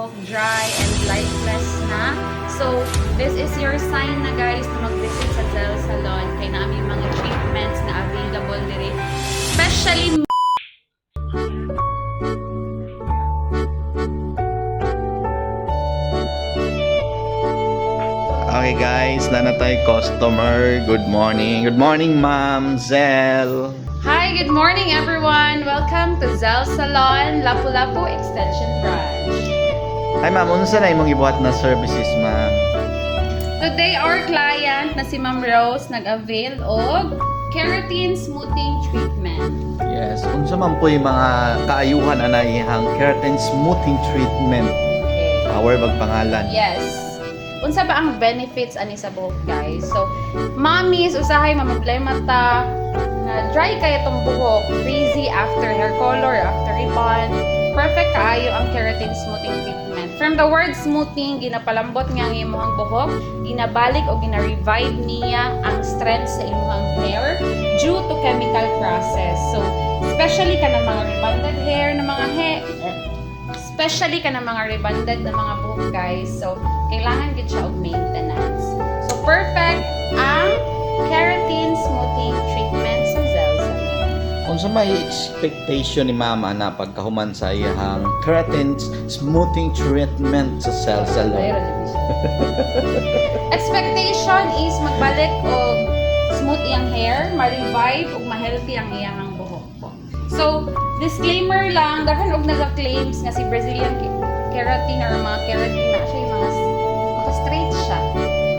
buhok dry and lifeless na. So, this is your sign na guys na mag-visit sa Zell Salon kay namin mga treatments na available diri. Especially Okay guys, na tayo customer. Good morning. Good morning, Ma'am Zell. Hi, good morning everyone! Welcome to Zell Salon, Lapu-Lapu Extension Branch. Hi ma'am, unsa na imong gibuhat na services, ma'am? Today, our client na si Ma'am Rose nag-avail og keratin smoothing treatment. Yes, unsa man po yung mga kaayuhan ana ihang keratin smoothing treatment. Okay. Power pangalan. Yes. Unsa ba ang benefits ani sa buhok, guys? So, mommies, usahay mamablema ta na dry kaya tong buhok, frizzy after hair color, after rebond. Perfect kaayo ang keratin smoothing treatment. From the word smoothing, ginapalambot nga ang imong buhok, ginabalik o gina-revive niya ang strength sa imong hair due to chemical process. So, especially ka ng mga rebonded hair na mga especially ka ng mga rebonded na mga buhok, guys. So, kailangan gid siya og maintenance. So, perfect ang keratin smoothing treatment sa Zell Salon. Unsa may expectation ni mama na pagkahuman sa iyang keratin smoothing treatment sa Zell Salon? Expectation is magbalik og smooth iyang hair, ma-revive ug ma-healthy ang iyang buhok po. So, disclaimer lang, daghan og naga-claims nga si Brazilian keratin or mga keratin na siya yung mga maka-straight siya.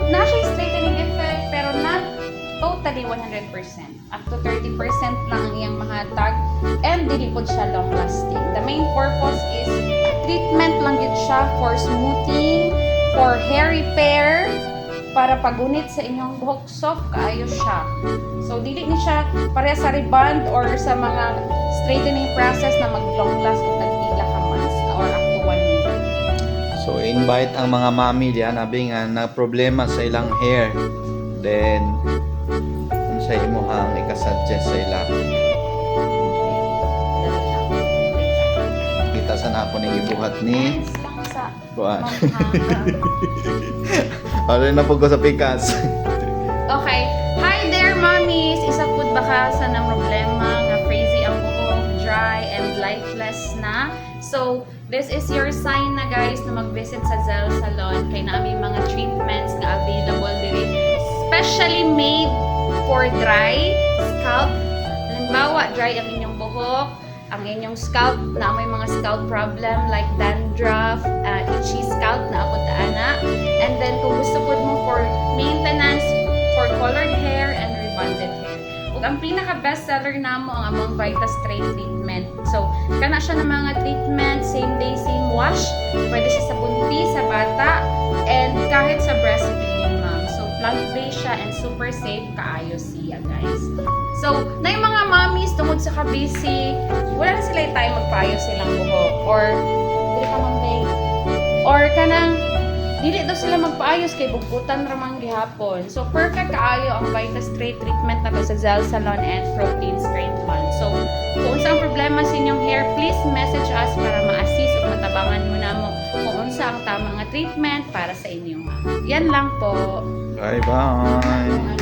Na siya straightening effect pero not totally 100%. Up to 30% lang ang iyang mahatag and dili pod siya long lasting. The main purpose is treatment lang gid siya for smoothing, for hair repair, para pagunit sa inyong buhok soft kaayo siya. So dili ni siya pareha sa rebond or sa mga straightening process na mag-long last og tagpila ka months or up to 1 year. So invite ang mga mami diyan abi nga na problema sa ilang hair. Then unsa imong ika-suggest sa ila? Kita sa na ako ning gibuhat ni Hands lang sa Kuan. manghang. Ano na po ko sa pikas? Okay. Hi there, mommies! Isa po ba ka sa ng problema nga frizzy ang buhok, dry, and lifeless na? So, this is your sign na guys na mag-visit sa Zell Salon kay namin mga treatments na available diri. Specially made for dry scalp. Halimbawa, dry ang inyong buhok, ang inyong scalp na may mga scalp problem like dandruff, itchy scalp na apod ana. And then kung gusto po mo for maintenance for colored hair and rebonded hair. Ug ang pinaka best seller namo ang among Vita Straight treatment. So kana siya ng mga treatment same day same wash. Pwede siya sa buntis, sa bata, and kahit sa breastfeeding mom. So plant-based siya and super safe kaayo siya, guys. So, na yung mga mommies tungod sa ka-busy, wala na sila yung time magpaayos silang buhok. Or, dili ka mambay. Or, kanang, dili daw sila magpaayos kay bugutan ramang gihapon. So, perfect kaayo ang Vita Straight treatment na to sa Zell Salon and Protein Straight One. So, kung unsa ang problema sa inyong hair, please message us para ma-assist o matabangan mo na mo kung unsa ang tamang treatment para sa inyong hair. Yan lang po. Bye-bye.